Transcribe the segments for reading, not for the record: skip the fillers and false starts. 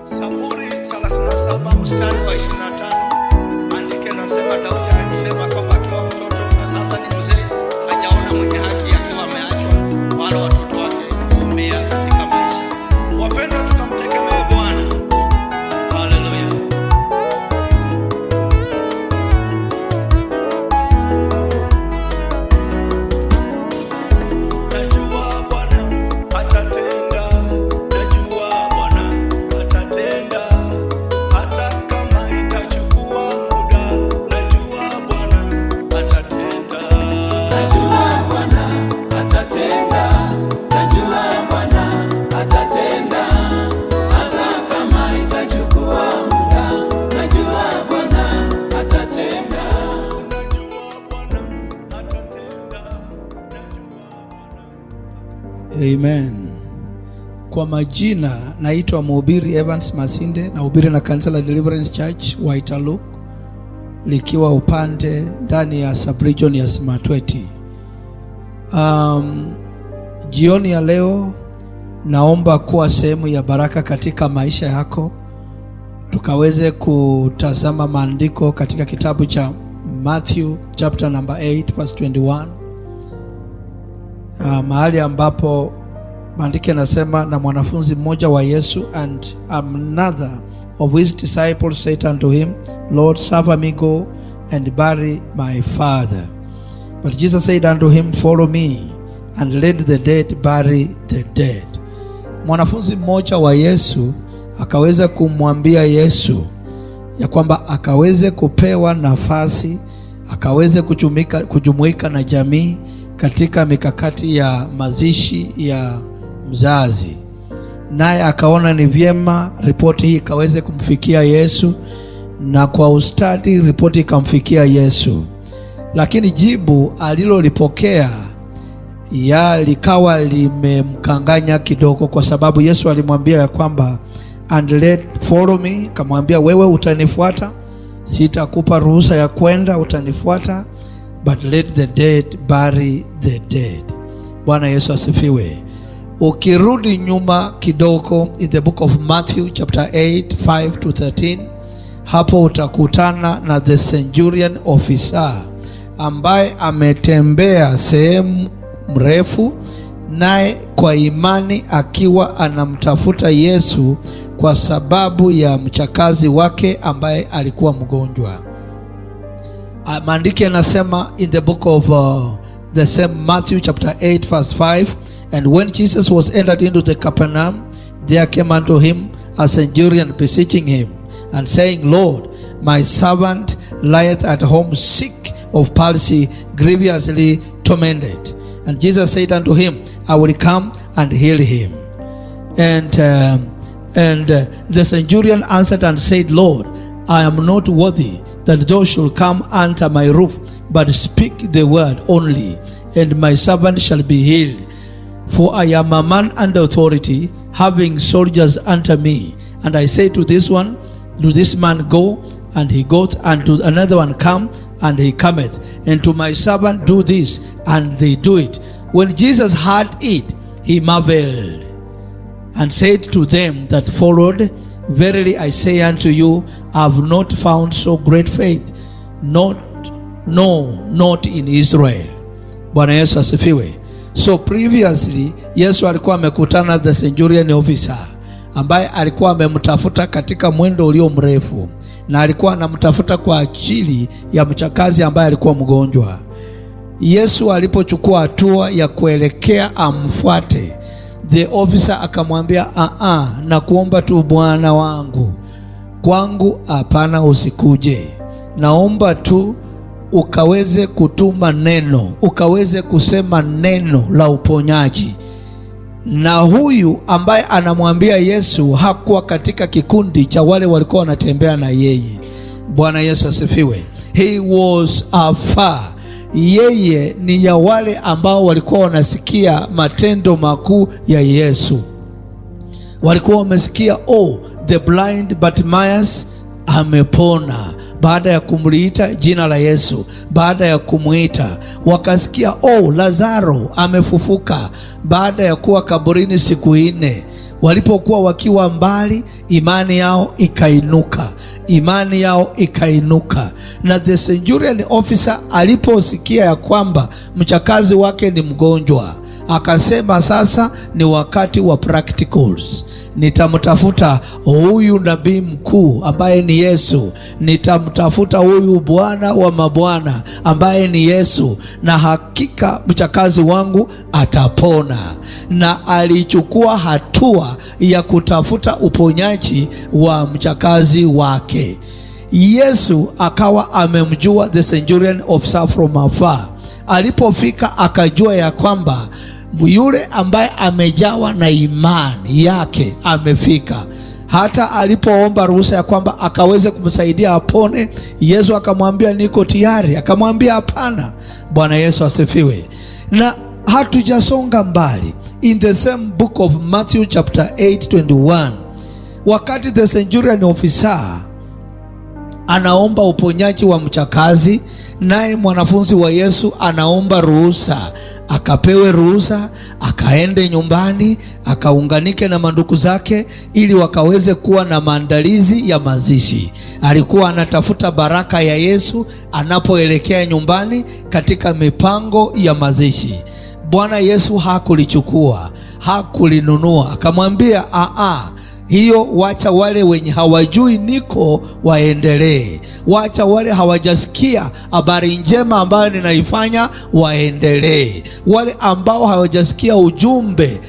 Zaburi 37 mstari wa 25, andike nasema Daudi alisema kwamba akiwa mtoto na sasa ni mzee, hajaona mwenye haki akiwa ameachwa, wala watoto wake kuumia katika maisha. Wapendwa, tukamtegemee Bwana. Haleluya. Najua Bwana atatenda, najua Bwana atatenda, hata kama itachukua muda. Najua Bwana atatenda, Najua Bwana atatenda, najua Bwana atatenda, hata kama itachukua muda. Najua Bwana atatenda. najua Bwana atatenda, najua Bwana. Amen. Kwa majina naitwa Mhubiri Evans Masinde, nahubiri na kanisa la Deliverance Church Waitalu, likiwa upande ndani ya subregion ya Simatweti. Jioni ya leo naomba kuwa sehemu ya baraka katika maisha yako, tukaweze kutazama maandiko katika kitabu cha Matthew chapter number 8 verse 21, mahali ambapo maandiko yanasema, na mwanafunzi mmoja wa Yesu and another of his disciples said unto him, Lord, suffer me go and bury my father. But Jesus said unto him, follow me and let the dead bury the dead. Mwanafunzi mmoja wa Yesu akaweza kumwambia Yesu ya kwamba akaweze kupewa nafasi, akaweze kujumuika na jamii katika mikakati ya mazishi ya mzazi. Naye akaona ni vyema ripoti hii ikaweze kumfikia Yesu, na kwa ustadi ripoti ikamfikia Yesu. Lakini jibu alilolipokea likawa limemkanganya kidogo, kwa sababu Yesu alimwambia ya kwamba follow me, kamwambia wewe utanifuata, sitakupa ruhusa ya kwenda, utanifuata, but let the dead bury the dead. Bwana Yesu asifiwe. Ukirudi nyuma kidogo in the book of Matthew chapter 8 5 to 13, hapo utakutana na the centurion officer ambaye ametembea sehemu mrefu, naye kwa imani akiwa anamtafuta Yesu kwa sababu ya mchakazi wake ambaye alikuwa mgonjwa. Maandiko yanasema in the book of the same Matthew chapter 8 verse 5, and when Jesus was entered into the Capernaum, there came unto him a centurion beseeching him and saying, Lord, my servant lieth at home sick of palsy, grievously tormented. And Jesus said unto him, I will come and heal him. And the centurion answered and said, Lord, I am not worthy that thou should come under my roof, but speak the word only, and my servant shall be healed. For I am a man under authority, having soldiers under me. And I say to this one, do this man go, and he goeth, and to another one come, and he cometh, and to my servant do this, and they do it. When Jesus heard it, he marveled, and said to them that followed, verily I say unto you, I have not found so great faith, not in Israel. Bwana Yesu asifiwe. So previously Yesu alikuwa amekutana the centurion officer ambaye alikuwa amemtafuta katika mwendo ulio mrefu, na alikuwa anamtafuta kwa ajili ya mchakazi ambaye alikuwa mgonjwa. Yesu alipochukua hatua ya kuelekea amfuate, the officer akamwambia, na kuomba tu bwana wangu, kwangu hapana, usikuje. Naomba tu ukaweze kutuma neno, ukaweze kusema neno la uponyaji. Na huyu ambaye anamwambia Yesu hakuwa katika kikundi cha wale walikuwa wanatembea na yeye. Bwana Yesu asifiwe. He was afar. yeye ni ya wale ambao walikuwa wanasikia matendo makuu ya Yesu. Walikuwa wamesikia, oh, the blind Bartimaeus amepona baada ya kumliita jina la Yesu. Baada ya kumuita wakasikia, oh, Lazaro amefufuka baada ya kuwa kaburini siku 4. Walipokuwa wakiwa mbali, imani yao ikainuka. Na the centurion officer aliposikia ya kwamba mchakazi wake ni mgonjwa, akasema sasa ni wakati wa practicals. Nitamtafuta huyu nabii mkuu ambaye ni Yesu, nitamtafuta huyu Bwana wa mabwana ambaye ni Yesu, na hakika mchakazi wangu atapona. Na alichukua hatua ya kutafuta uponyaji wa mchakazi wake. Yesu akawa amemjua the centurion officer from afar. Alipofika akajua ya kwamba yule ambaye amejawa na imani yake amefika. Hata alipoomba ruhusa ya kwamba akaweze kumsaidia apone, Yesu akamwambia niko tayari. Akamwambia hapana. Bwana Yesu asifiwe. Na hatujasonga mbali, in the same book of Matthew chapter 8:21, wakati the centurion officer anaomba uponyaji wa mchakazi, naye mwanafunzi wa Yesu anaomba ruhusa, akapewe ruhusa, akaende nyumbani, akaunganike na mandugu zake ili wakaweze kuwa na maandalizi ya mazishi. Alikuwa anatafuta baraka ya Yesu anapoelekea nyumbani katika mipango ya mazishi. Bwana Yesu hakulichukua, hakulinunua. Akamwambia, hiyo wacha wale wenye hawajui niko waendelee. Wacha wale hawajasikia habari njema ambayo ninaifanya waendelee. Wale ambao hawajasikia ujumbe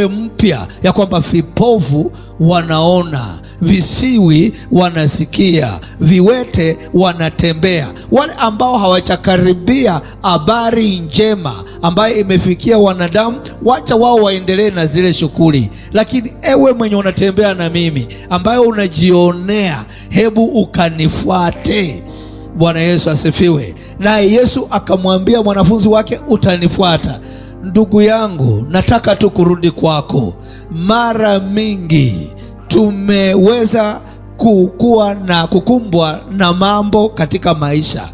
mpya ya kwamba vipofu wanaona, visiwi wanasikia, viwete wanatembea. Wale ambao hawajakaribia habari njema ambayo imefikia wanadamu, wacha wao waendelee na zile shughuli. Lakini ewe mwenye unatembea na mimi, ambayo unajionea, hebu ukanifuate. Bwana Yesu asifiwe. Naye Yesu akamwambia mwanafunzi wake, utanifuata. Ndugu yangu, nataka tu kurudi kwako. Mara mingi tumeweza kukumbwa na mambo katika maisha.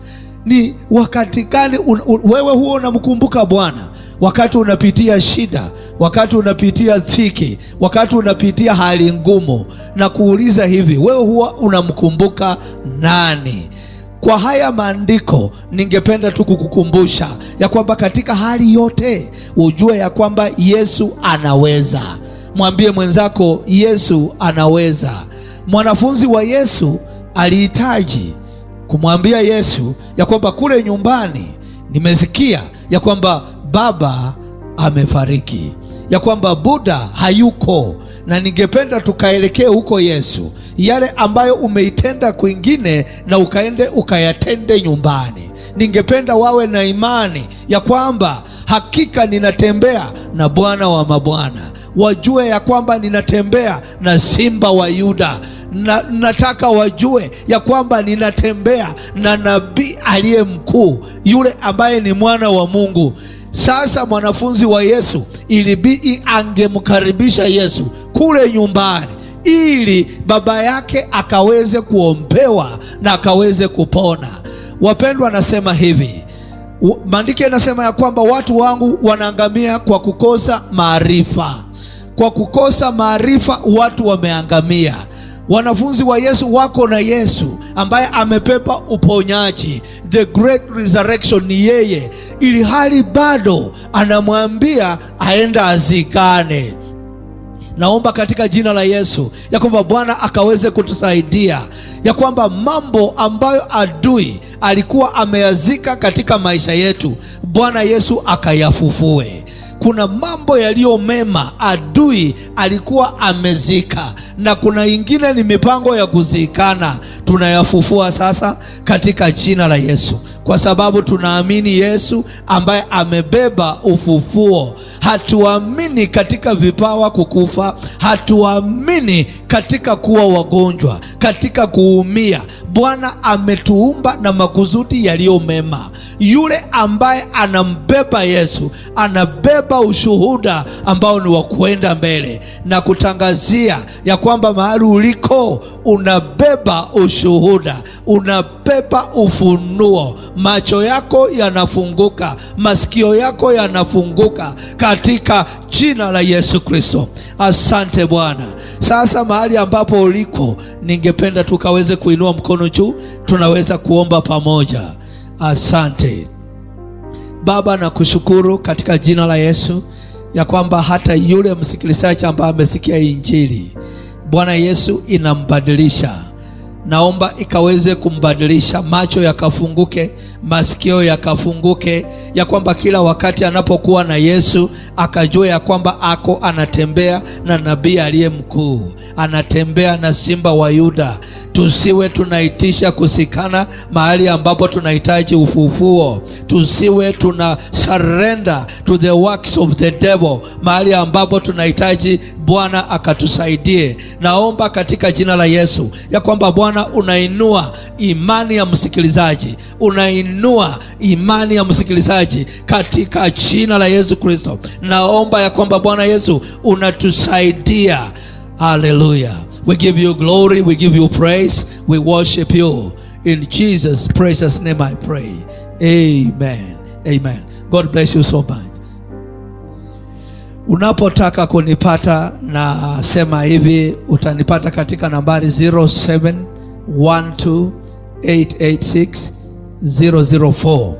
Ni wakati gani wewe huo unamkumbuka Bwana? Wakati unapitia shida, wakati unapitia dhiki, wakati unapitia hali ngumu, na kuuliza hivi, wewe huwa unamkumbuka nani? Kwa haya maandiko ningependa tu kukukumbusha ya kwamba katika hali yote ujue ya kwamba Yesu anaweza. Mwambie mwenzako, Yesu anaweza. Mwanafunzi wa Yesu alihitaji kumwambia Yesu ya kwamba kule nyumbani nimesikia ya kwamba baba amefariki, ya kwamba Buddha hayuko, na ningependa tukaelekee huko Yesu. Yale ambayo umeitenda kwingine na ukaende ukayatende nyumbani. Ningependa wawe na imani ya kwamba hakika ninatembea na Bwana wa mabwana. Wajue ya kwamba ninatembea na Simba wa Yuda. Nataka wajue ya kwamba ninatembea na nabii aliye mkuu, yule ambaye ni mwana wa Mungu. Sasa mwanafunzi wa Yesu ilibidi angemkaribisha Yesu kule nyumbani ili baba yake akaweze kuombewa na akaweze kupona. Wapendwa, nasema hivi, maandiko yanasema ya kwamba watu wangu wanaangamia kwa kukosa maarifa. Kwa kukosa maarifa watu wameangamia. Wanafunzi wa Yesu wako na Yesu ambaye amepepa uponyaji, the great resurrection ni yeye, ili hali bado anamwambia aenda azikane. Naomba katika jina la Yesu ya kwamba Bwana akaweze kutusaidia, ya kwamba mambo ambayo adui alikuwa ameyazika katika maisha yetu, Bwana Yesu akayafufue. Kuna mambo yaliyo mema adui alikuwa amezika, na kuna ingine ni mipango ya kuzikana. Tunayafufua sasa katika jina la Yesu, kwa sababu tunaamini Yesu ambaye amebeba ufufuo. Hatuamini katika vipawa kukufa, hatuamini katika kuwa wagonjwa, katika kuumia, Bwana ametuumba na makusudi yaliyo mema. Yule ambaye anambeba Yesu anabeba ushuhuda ambao ni wa kwenda mbele, na kutangazia ya kwamba mahali uliko unabeba ushuhuda, unabeba ufunuo. Macho yako yanafunguka, masikio yako yanafunguka katika jina la Yesu Kristo. Asante Bwana. Sasa mahali ambapo uliko, ningependa tukaweze kuinua mkono juu, tunaweza kuomba pamoja. Asante Baba, na kushukuru katika jina la Yesu ya kwamba hata yule msikilizaji ambaye amesikia Injili, Bwana Yesu inambadilisha. Naomba ikaweze kumbadilisha, macho yakafunguke, masikio yakafunguke, ya kwamba kila wakati anapokuwa na Yesu akajua ya kwamba ako anatembea na nabii aliye mkuu, anatembea na simba wa Yuda. Tusiwe tunaitisha kusikana mahali ambapo tunahitaji ufufuo. Tusiwe tuna surrender to the works of the devil mahali ambapo tunahitaji Bwana akatusaidie. Naomba katika jina la Yesu ya kwamba Bwana unainua imani ya msikilizaji, unainua imani ya msikilizaji katika jina la Yesu Kristo. Naomba ya kwamba Bwana Yesu unatusaidia. Hallelujah. We give you glory, we give you praise, we worship you. In Jesus' precious name I pray. Amen. Amen. God bless you so much. Unapotaka kunipata, na sema hivi, utanipata katika nambari 0712886004.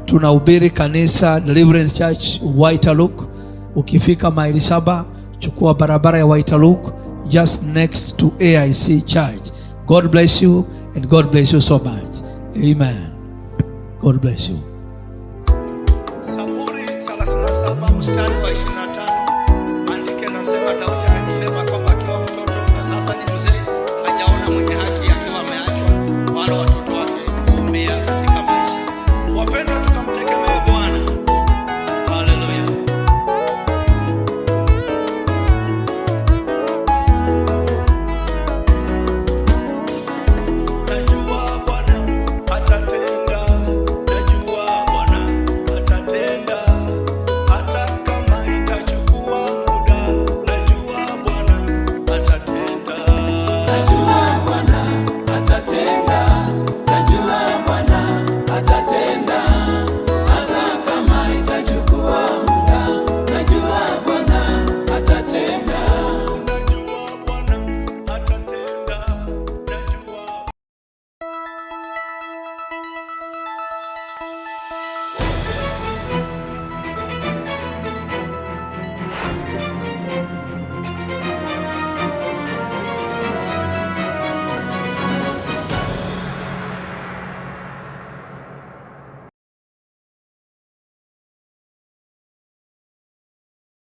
Tunahubiri kanisa Deliverance Church Waiterlook. Ukifika maili 7, chukua barabara ya Waiterlook, just next to AIC Church. God bless you and God bless you so much. Amen. God bless you. Zaburi 37 mstari wa 23.